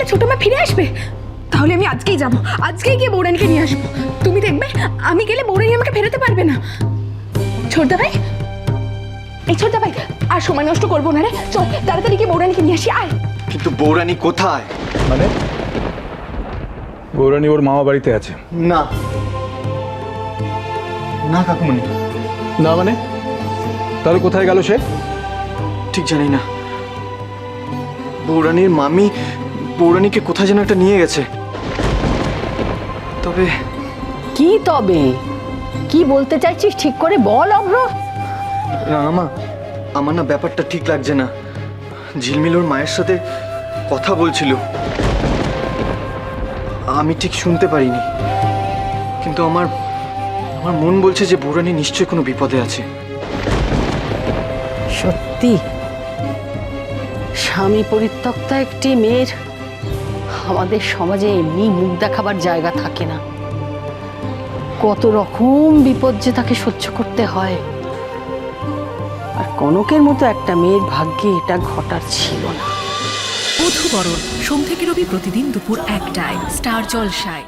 গেলে ছোট মা ফিরে আসবে? তাহলে আমি আজকেই যাব, আজকেই গিয়ে বৌরানীকে নিয়ে আসবো। তুমি দেখবে আমি গেলে বৌরানী আমাকে ফেরাতে পারবে না। ছোটদা ভাই, এই ছোটদা ভাই, আর সময় নষ্ট করবো না রে, চল তাড়াতাড়ি গিয়ে বৌরানীকে নিয়ে আসি, আয়। কিন্তু বৌরানী কোথায়? মানে বৌরানী ওর মামা বাড়িতে আছে। না না কাকুমণি, না মানে তাহলে কোথায় গেল সে? ঠিক জানি না। বৌরানীর মামি বৌরানীকে কোথায় যেন একটা নিয়ে গেছে। তবে কি তবে কি বলতে চাইছিস ঠিক করে বল অভ্র। রাঙামা, আমার না ব্যাপারটা ঠিক লাগছে না। ঝিলমিল ওর মায়ের সাথে কথা বলছিল, আমি ঠিক শুনতে পারিনি, কিন্তু আমার আমার মন বলছে যে বৌরানী নিশ্চয়ই কোনো বিপদে আছে। সত্যি স্বামী পরিত্যক্তা একটি মেয়ের আমাদের সমাজে এমনি মুখ দেখাবার জায়গা থাকে না। কত রকম বিপদ যে তাকে সহ্য করতে হয়, আর কনকের মতো একটা মেয়ের ভাগ্যে এটা ঘটার ছিল না। বধূবরণ সোম থেকে রবি প্রতিদিন দুপুর 1টায় স্টার জলসায়।